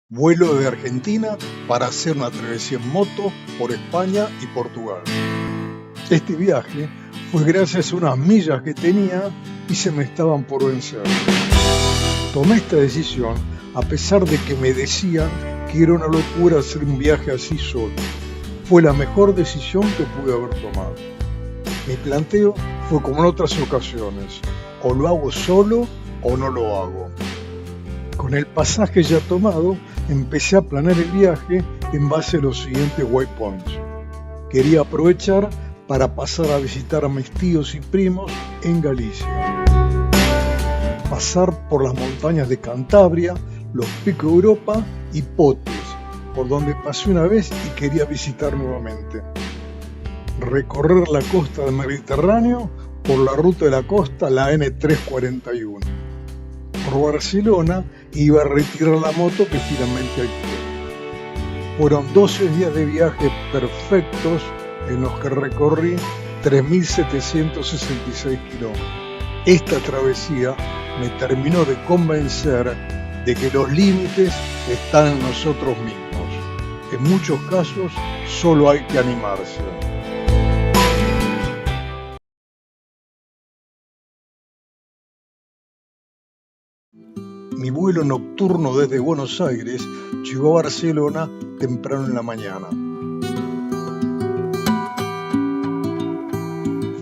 Vuelo de Argentina para hacer una travesía en moto por España y Portugal. Este viaje fue gracias a unas millas que tenía y se me estaban por vencer. Tomé esta decisión a pesar de que me decían que era una locura hacer un viaje así solo. Fue la mejor decisión que pude haber tomado. Mi planteo fue como en otras ocasiones: o lo hago solo o no lo hago. Con el pasaje ya tomado, empecé a planear el viaje en base a los siguientes waypoints. Quería aprovechar para pasar a visitar a mis tíos y primos en Galicia. Pasar por las montañas de Cantabria, los picos de Europa y Potes, por donde pasé una vez y quería visitar nuevamente. Recorrer la costa del Mediterráneo por la ruta de la costa, la N341. Por Barcelona iba a retirar la moto que finalmente alquilé. Fueron 12 días de viaje perfectos en los que recorrí 3.766 kilómetros. Esta travesía me terminó de convencer de que los límites están en nosotros mismos. En muchos casos solo hay que animarse. Mi vuelo nocturno desde Buenos Aires llegó a Barcelona temprano en la mañana.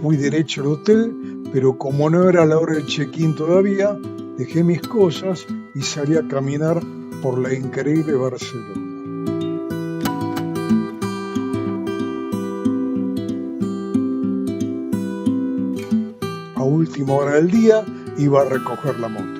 Fui derecho al hotel, pero como no era la hora del check-in todavía, dejé mis cosas y salí a caminar por la increíble Barcelona. A última hora del día iba a recoger la moto.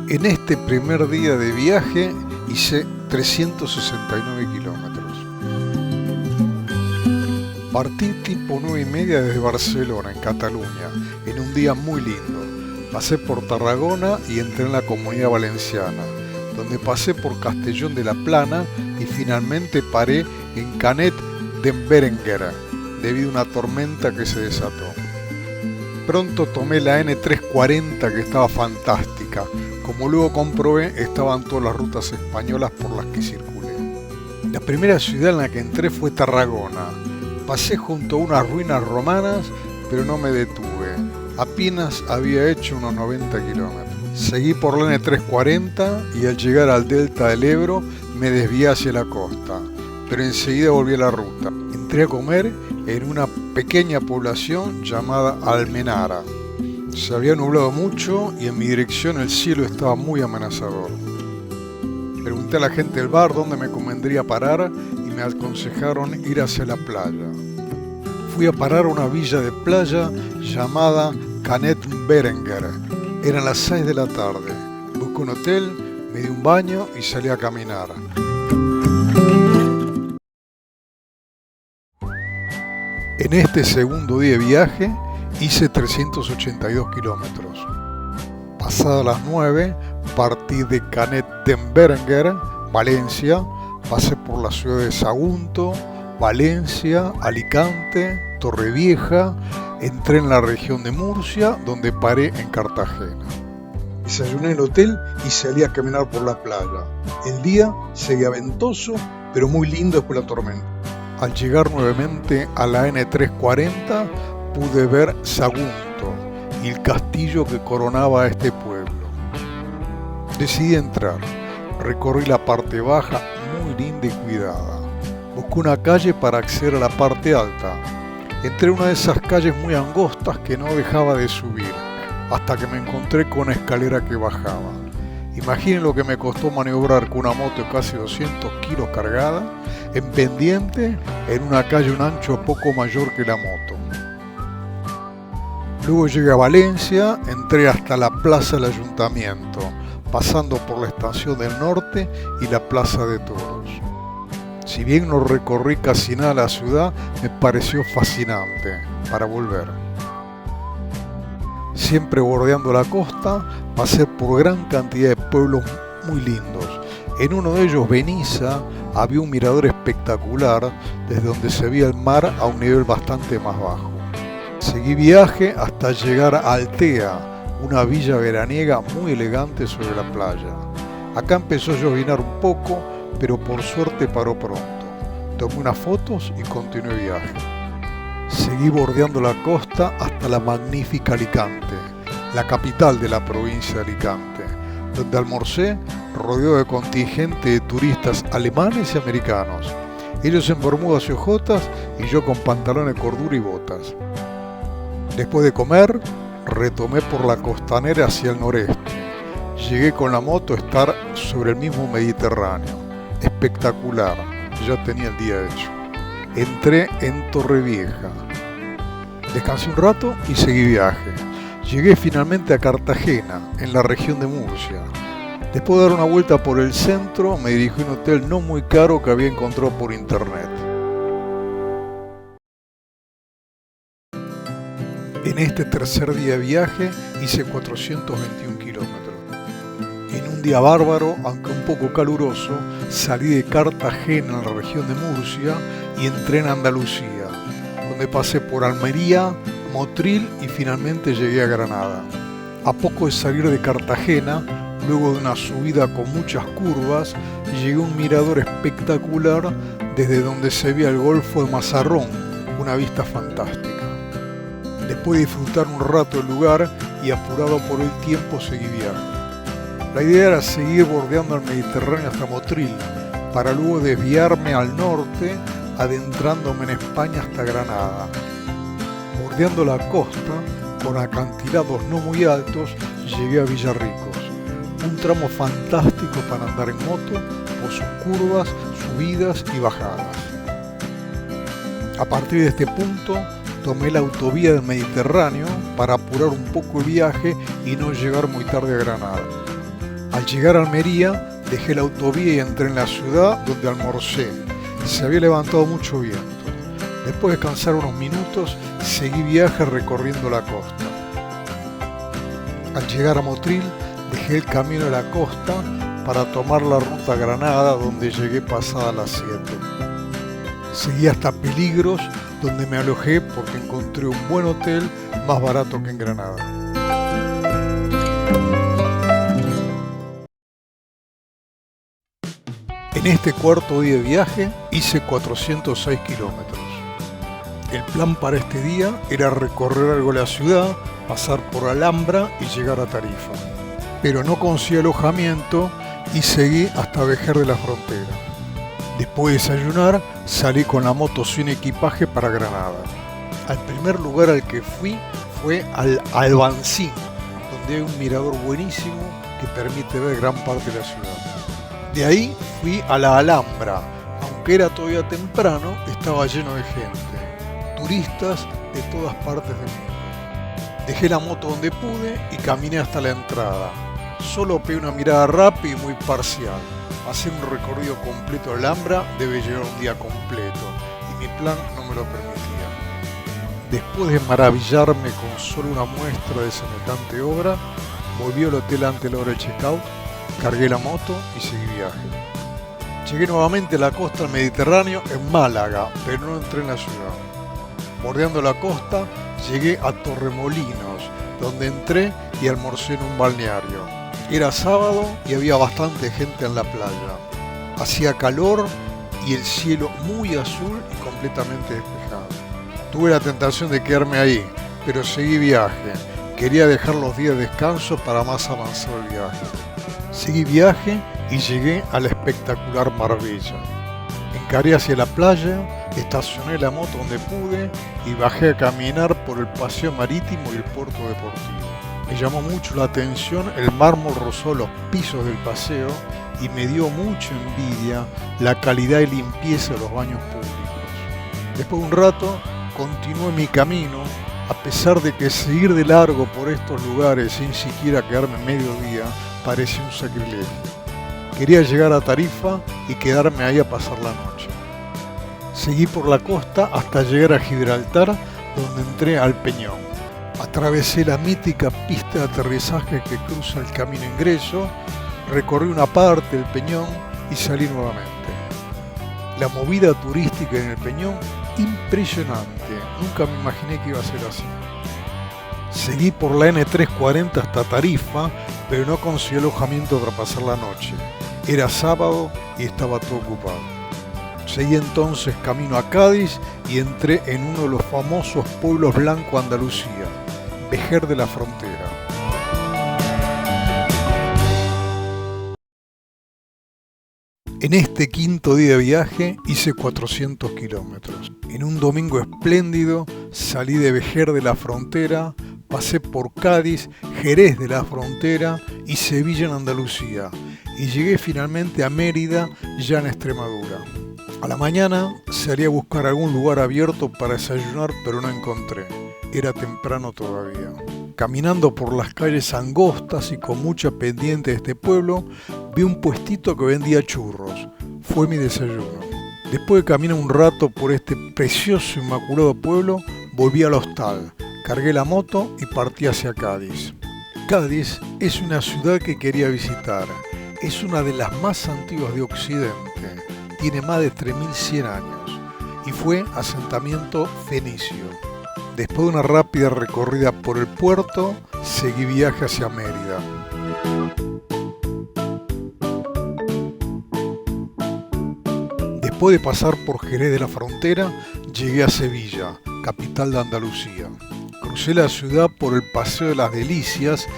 En este primer día de viaje hice 369 kilómetros. Partí tipo 9:30 desde Barcelona, en Cataluña, en un día muy lindo. Pasé por Tarragona y entré en la Comunidad Valenciana, donde pasé por Castellón de la Plana y finalmente paré en Canet d'en Berenguer, debido a una tormenta que se desató. Pronto tomé la N340, que estaba fantástica. Como luego comprobé, estaban todas las rutas españolas por las que circulé. La primera ciudad en la que entré fue Tarragona. Pasé junto a unas ruinas romanas, pero no me detuve. Apenas había hecho unos 90 kilómetros. Seguí por la N340 y al llegar al delta del Ebro me desvié hacia la costa, pero enseguida volví a la ruta. Entré a comer en una pequeña población llamada Almenara. Se había nublado mucho y en mi dirección el cielo estaba muy amenazador. Pregunté a la gente del bar dónde me convendría parar y me aconsejaron ir hacia la playa. Fui a parar a una villa de playa llamada Canet d'en Berenguer. Eran las 6 de la tarde. Busqué un hotel, me di un baño y salí a caminar. En este segundo día de viaje hice 382 kilómetros. Pasadas las 9, partí de Canet d'en Berenguer, Valencia, pasé por las ciudades de Sagunto, Valencia, Alicante, Torrevieja, entré en la región de Murcia, donde paré en Cartagena. Desayuné en el hotel y salí a caminar por la playa. El día seguía ventoso, pero muy lindo después de la tormenta. Al llegar nuevamente a la N340, pude ver Sagunto y el castillo que coronaba a este pueblo. Decidí entrar. Recorrí la parte baja, muy linda y cuidada. Busqué una calle para acceder a la parte alta. Entré en una de esas calles muy angostas que no dejaba de subir, hasta que me encontré con una escalera que bajaba. Imaginen lo que me costó maniobrar con una moto de casi 200 kilos cargada, en pendiente, en una calle un ancho poco mayor que la moto. Luego llegué a Valencia, entré hasta la Plaza del Ayuntamiento, pasando por la Estación del Norte y la Plaza de Toros. Si bien no recorrí casi nada la ciudad, me pareció fascinante para volver. Siempre bordeando la costa, pasé por gran cantidad de pueblos muy lindos. En uno de ellos, Benissa, había un mirador espectacular desde donde se veía el mar a un nivel bastante más bajo. Seguí viaje hasta llegar a Altea, una villa veraniega muy elegante sobre la playa. Acá empezó a llovinar un poco, pero por suerte paró pronto. Tomé unas fotos y continué viaje. Seguí bordeando la costa hasta la magnífica Alicante, la capital de la provincia de Alicante, donde almorcé rodeado de contingente de turistas alemanes y americanos. Ellos en bermudas y ojotas y yo con pantalones de cordura y botas. Después de comer, retomé por la costanera hacia el noreste. Llegué con la moto a estar sobre el mismo Mediterráneo. Espectacular, ya tenía el día hecho. Entré en Torrevieja. Descansé un rato y seguí viaje. Llegué finalmente a Cartagena, en la región de Murcia. Después de dar una vuelta por el centro, me dirigí a un hotel no muy caro que había encontrado por internet. En este tercer día de viaje hice 421 kilómetros. En un día bárbaro, aunque un poco caluroso, salí de Cartagena en la región de Murcia y entré en Andalucía, donde pasé por Almería, Motril y finalmente llegué a Granada. A poco de salir de Cartagena, luego de una subida con muchas curvas, llegué a un mirador espectacular desde donde se veía el Golfo de Mazarrón, una vista fantástica. Después de disfrutar un rato el lugar y apurado por el tiempo, seguí viaje. La idea era seguir bordeando el Mediterráneo hasta Motril, para luego desviarme al norte, adentrándome en España hasta Granada. Bordeando la costa, con acantilados no muy altos, llegué a Villarricos. Un tramo fantástico para andar en moto, por sus curvas, subidas y bajadas. A partir de este punto, tomé la autovía del Mediterráneo para apurar un poco el viaje y no llegar muy tarde a Granada. Al llegar a Almería, dejé la autovía y entré en la ciudad, donde almorcé. Se había levantado mucho viento. Después de descansar unos minutos, seguí viaje recorriendo la costa. Al llegar a Motril, dejé el camino de la costa para tomar la ruta a Granada, donde llegué pasada las 7. Seguí hasta Peligros, donde me alojé porque encontré un buen hotel más barato que en Granada. En este cuarto día de viaje hice 406 kilómetros. El plan para este día era recorrer algo la ciudad, pasar por Alhambra y llegar a Tarifa. Pero no conseguí alojamiento y seguí hasta Vejer de la Frontera. Después de desayunar, salí con la moto sin equipaje para Granada. Al primer lugar al que fui fue al Albancín, donde hay un mirador buenísimo que permite ver gran parte de la ciudad. De ahí fui a la Alhambra. Aunque era todavía temprano, estaba lleno de gente, turistas de todas partes del mundo. Dejé la moto donde pude y caminé hasta la entrada. Solo pegué una mirada rápida y muy parcial. Hacer un recorrido completo a Alhambra debe llevar un día completo y mi plan no me lo permitía. Después de maravillarme con solo una muestra de semejante obra, volví al hotel ante la hora del checkout, cargué la moto y seguí viaje. Llegué nuevamente a la costa del Mediterráneo en Málaga, pero no entré en la ciudad. Bordeando la costa, llegué a Torremolinos, donde entré y almorcé en un balneario. Era sábado y había bastante gente en la playa. Hacía calor y el cielo muy azul y completamente despejado. Tuve la tentación de quedarme ahí, pero seguí viaje. Quería dejar los días de descanso para más avanzado el viaje. Seguí viaje y llegué a la espectacular Marbella. Encaré hacia la playa, estacioné la moto donde pude y bajé a caminar por el paseo marítimo y el puerto deportivo. Me llamó mucho la atención el mármol rosado los pisos del paseo y me dio mucha envidia la calidad y limpieza de los baños públicos. Después de un rato, continué mi camino, a pesar de que seguir de largo por estos lugares sin siquiera quedarme mediodía parecía un sacrilegio. Quería llegar a Tarifa y quedarme ahí a pasar la noche. Seguí por la costa hasta llegar a Gibraltar, donde entré al Peñón. Atravesé la mítica pista de aterrizaje que cruza el camino ingreso, recorrí una parte del Peñón y salí nuevamente. La movida turística en el Peñón impresionante, nunca me imaginé que iba a ser así. Seguí por la N340 hasta Tarifa, pero no conseguí alojamiento para pasar la noche. Era sábado y estaba todo ocupado. Seguí entonces camino a Cádiz y entré en uno de los famosos pueblos blancos de Andalucía, Vejer de la Frontera. En este quinto día de viaje hice 400 kilómetros. En un domingo espléndido salí de Vejer de la Frontera, pasé por Cádiz, Jerez de la Frontera y Sevilla en Andalucía y llegué finalmente a Mérida, ya en Extremadura. A la mañana salí a buscar algún lugar abierto para desayunar, pero no encontré. Era temprano todavía. Caminando por las calles angostas y con mucha pendiente de este pueblo, vi un puestito que vendía churros. Fue mi desayuno. Después de caminar un rato por este precioso e inmaculado pueblo, volví al hostal, cargué la moto y partí hacia Cádiz. Cádiz es una ciudad que quería visitar. Es una de las más antiguas de Occidente. Tiene más de 3100 años y fue asentamiento fenicio. Después de una rápida recorrida por el puerto, seguí viaje hacia Mérida. Después de pasar por Jerez de la Frontera, llegué a Sevilla, capital de Andalucía. Crucé la ciudad por el Paseo de las Delicias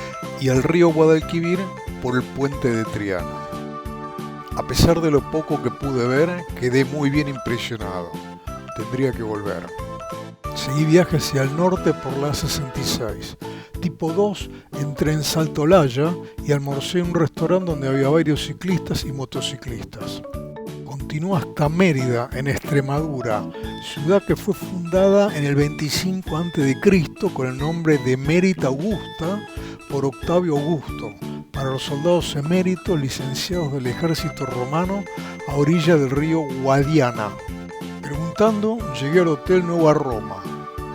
y el río Guadalquivir por el puente de Triana. A pesar de lo poco que pude ver, quedé muy bien impresionado. Tendría que volver. Seguí viaje hacia el norte por la A66. Tipo 2, entré en Salto Olaya y almorcé en un restaurante donde había varios ciclistas y motociclistas. Continué hasta Mérida, en Extremadura, ciudad que fue fundada en el 25 a.C. con el nombre de Mérida Augusta por Octavio Augusto, para los soldados eméritos licenciados del ejército romano a orilla del río Guadiana. Preguntando, llegué al Hotel Nueva Roma.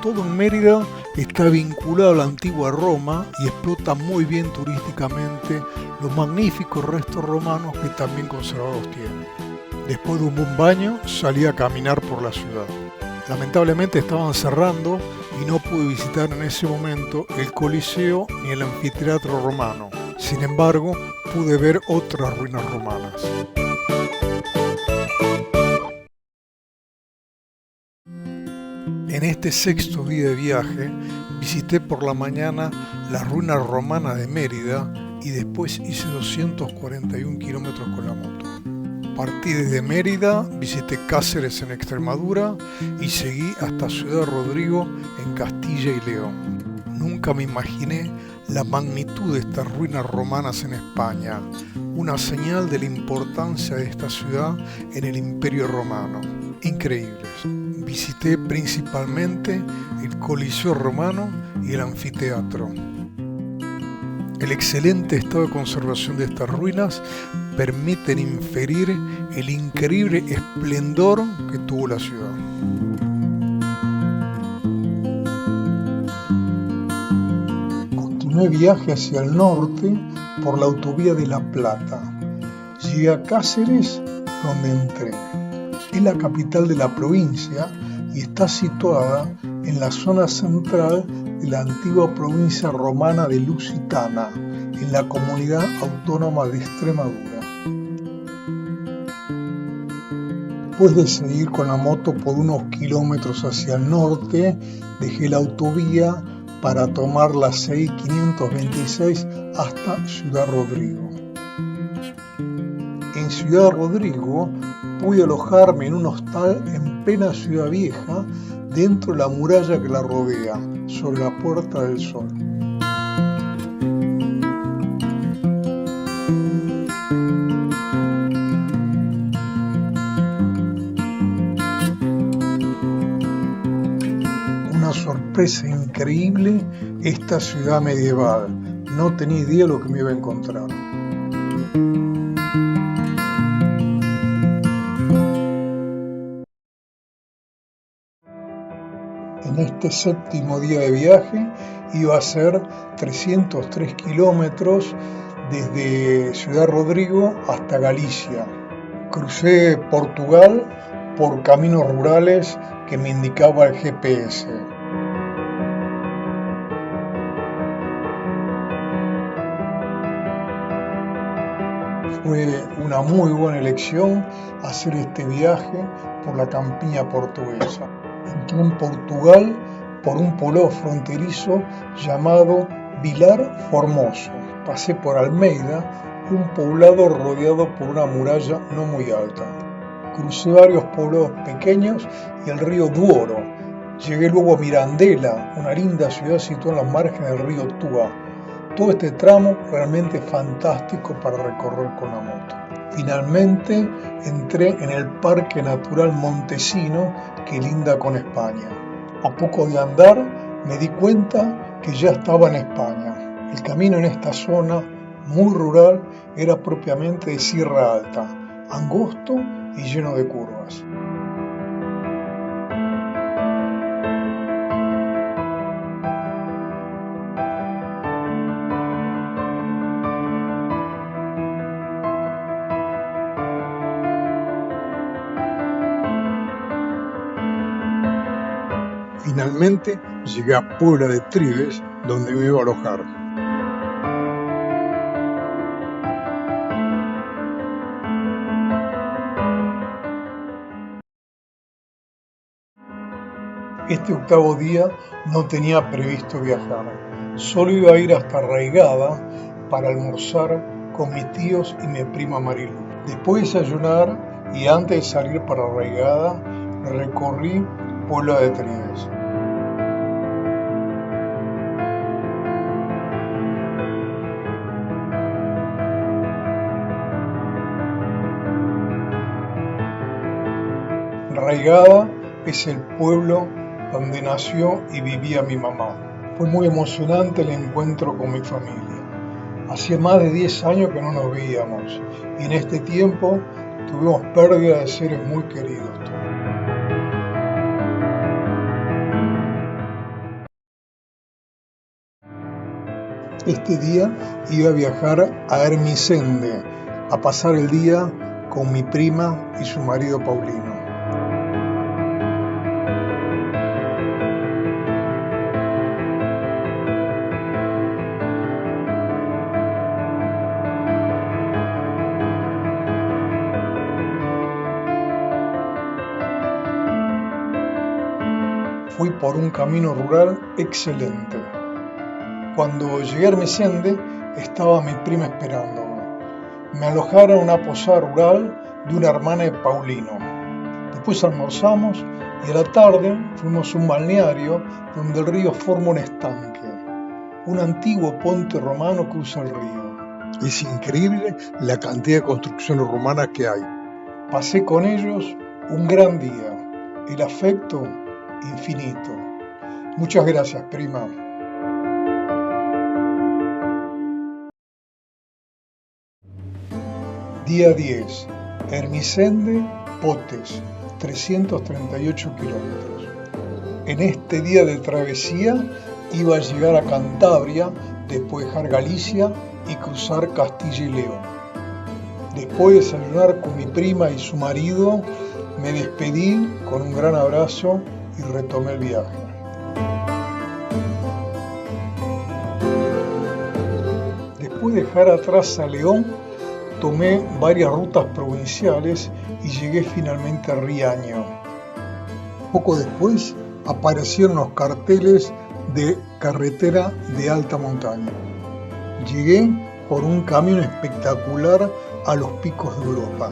Todo en Mérida está vinculado a la antigua Roma y explota muy bien turísticamente los magníficos restos romanos que también conservados tienen. Después de un buen baño, salí a caminar por la ciudad. Lamentablemente estaban cerrando y no pude visitar en ese momento el Coliseo ni el anfiteatro romano. Sin embargo, pude ver otras ruinas romanas. En este sexto día de viaje, visité por la mañana las ruinas romanas de Mérida y después hice 241 kilómetros con la moto. Partí desde Mérida, visité Cáceres en Extremadura y seguí hasta Ciudad Rodrigo en Castilla y León. Nunca me imaginé la magnitud de estas ruinas romanas en España, una señal de la importancia de esta ciudad en el Imperio Romano. Increíbles. Visité principalmente el Coliseo Romano y el anfiteatro. El excelente estado de conservación de estas ruinas permiten inferir el increíble esplendor que tuvo la ciudad. Continué viaje hacia el norte por la autovía de La Plata. Llegué a Cáceres, donde entré. Es la capital de la provincia y está situada en la zona central de la antigua provincia romana de Lusitania, en la comunidad autónoma de Extremadura. Después de seguir con la moto por unos kilómetros hacia el norte, dejé la autovía para tomar la 6526 hasta Ciudad Rodrigo. En Ciudad Rodrigo pude alojarme en un hostal en plena Ciudad Vieja, dentro de la muralla que la rodea, sobre la Puerta del Sol. Una sorpresa increíble esta ciudad medieval. No tenía idea de lo que me iba a encontrar. En este séptimo día de viaje iba a ser 303 kilómetros desde Ciudad Rodrigo hasta Galicia. Crucé Portugal por caminos rurales que me indicaba el GPS. Fue una muy buena elección hacer este viaje por la campiña portuguesa. Entré en Portugal por un poblado fronterizo llamado Vilar Formoso. Pasé por Almeida, un poblado rodeado por una muralla no muy alta. Crucé varios poblados pequeños y el río Douro. Llegué luego a Mirandela, una linda ciudad situada en los márgenes del río Túa. Todo este tramo realmente fantástico para recorrer con la moto. Finalmente entré en el Parque Natural Montesino, que linda con España. A poco de andar me di cuenta que ya estaba en España. El camino en esta zona muy rural era propiamente de Sierra Alta, angosto y lleno de curvas. Finalmente llegué a Puebla de Trives, donde me iba a alojar. Este octavo día no tenía previsto viajar, solo iba a ir hasta Arraigada para almorzar con mis tíos y mi prima Marilu. Después de desayunar y antes de salir para Arraigada, recorrí Puebla de Trives. Arraigada es el pueblo donde nació y vivía mi mamá. Fue muy emocionante el encuentro con mi familia. Hacía más de 10 años que no nos veíamos y en este tiempo tuvimos pérdida de seres muy queridos. Este día iba a viajar a Ermesinde a pasar el día con mi prima y su marido Paulino. Fui por un camino rural excelente. Cuando llegué a Ermesinde, estaba mi prima esperándome. Me alojaron en una posada rural de una hermana de Paulino. Después almorzamos y a la tarde fuimos a un balneario donde el río forma un estanque. Un antiguo puente romano cruza el río. Es increíble la cantidad de construcciones romanas que hay. Pasé con ellos un gran día. El afecto infinito. Muchas gracias, prima. Día 10. Ermesinde, Potes, 338 kilómetros. En este día de travesía iba a llegar a Cantabria, después dejar Galicia y cruzar Castilla y León. Después de desayunar con mi prima y su marido, me despedí con un gran abrazo y retomé el viaje. Después de dejar atrás a León, tomé varias rutas provinciales y llegué finalmente a Riaño. Poco después aparecieron los carteles de carretera de alta montaña. Llegué por un camino espectacular a los picos de Europa.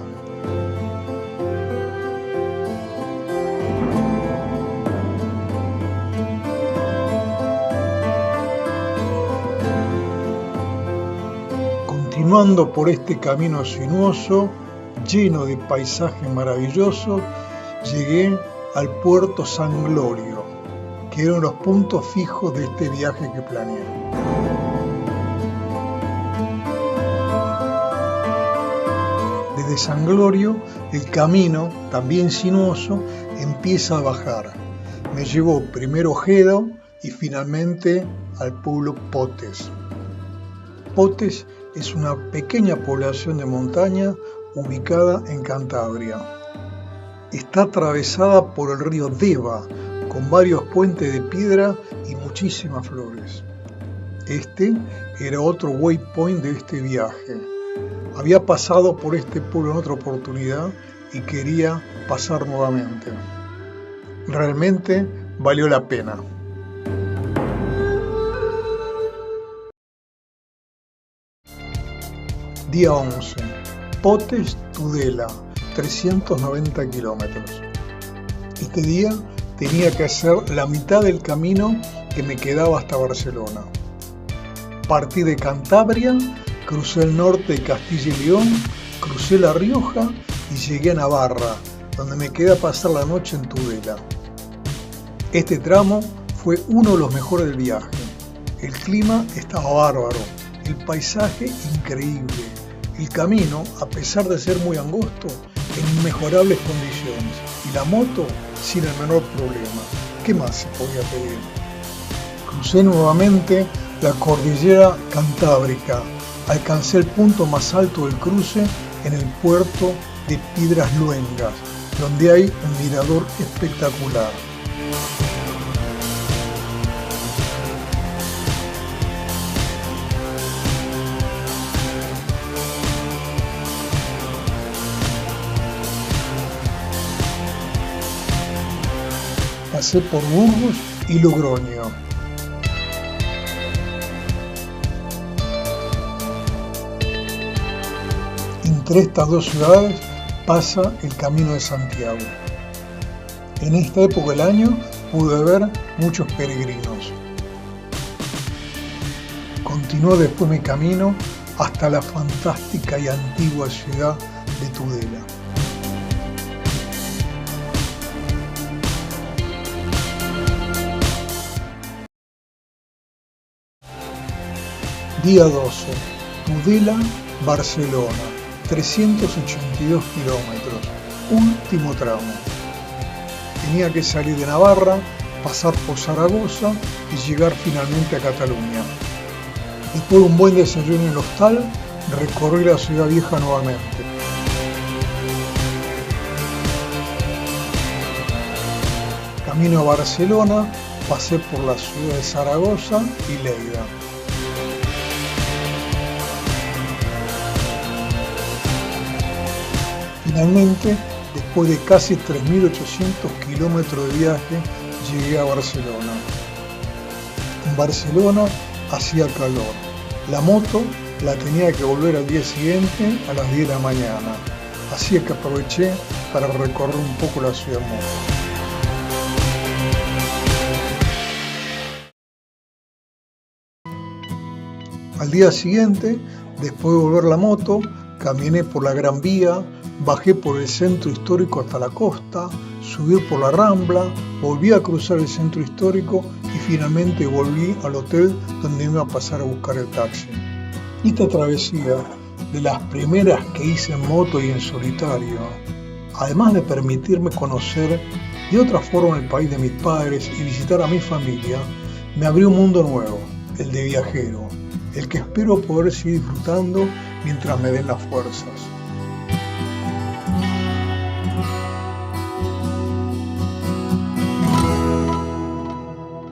Continuando por este camino sinuoso, lleno de paisajes maravillosos, llegué al puerto San Glorio, que eran los puntos fijos de este viaje que planeé. Desde San Glorio, el camino, también sinuoso, empieza a bajar. Me llevó primero Ojeda y finalmente al pueblo Potes. Potes es una pequeña población de montaña ubicada en Cantabria. Está atravesada por el río Deva, con varios puentes de piedra y muchísimas flores. Este era otro waypoint de este viaje. Había pasado por este pueblo en otra oportunidad y quería pasar nuevamente. Realmente valió la pena. Día 11. Potes, Tudela, 390 kilómetros. Este día tenía que hacer la mitad del camino que me quedaba hasta Barcelona. Partí de Cantabria, crucé el norte de Castilla y León, crucé La Rioja y llegué a Navarra, donde me quedé a pasar la noche en Tudela. Este tramo fue uno de los mejores del viaje. El clima estaba bárbaro, el paisaje increíble, el camino, a pesar de ser muy angosto, en inmejorables condiciones, y la moto sin el menor problema. ¿Qué más se podía pedir? Crucé nuevamente la cordillera Cantábrica. Alcancé el punto más alto del cruce en el puerto de Piedras Luengas, donde hay un mirador espectacular. Pasé por Burgos y Logroño. Entre estas dos ciudades pasa el Camino de Santiago. En esta época del año pude ver muchos peregrinos. Continué después mi camino hasta la fantástica y antigua ciudad de Tudela. Día 12. Tudela, Barcelona, 382 kilómetros, último tramo. Tenía que salir de Navarra, pasar por Zaragoza y llegar finalmente a Cataluña. Después de un buen desayuno en el hostal, recorrí la ciudad vieja nuevamente. Camino a Barcelona, pasé por la ciudad de Zaragoza y Lleida. Finalmente, después de casi 3.800 kilómetros de viaje, llegué a Barcelona. En Barcelona hacía calor. La moto la tenía que volver al día siguiente a las 10 de la mañana, así que aproveché para recorrer un poco la ciudad en moto. Al día siguiente, después de volver la moto, caminé por la Gran Vía, bajé por el centro histórico hasta la costa, subí por la Rambla, volví a cruzar el centro histórico y finalmente volví al hotel donde me iba a pasar a buscar el taxi. Esta travesía, de las primeras que hice en moto y en solitario, además de permitirme conocer de otra forma el país de mis padres y visitar a mi familia, me abrió un mundo nuevo, el de viajero, el que espero poder seguir disfrutando mientras me den las fuerzas.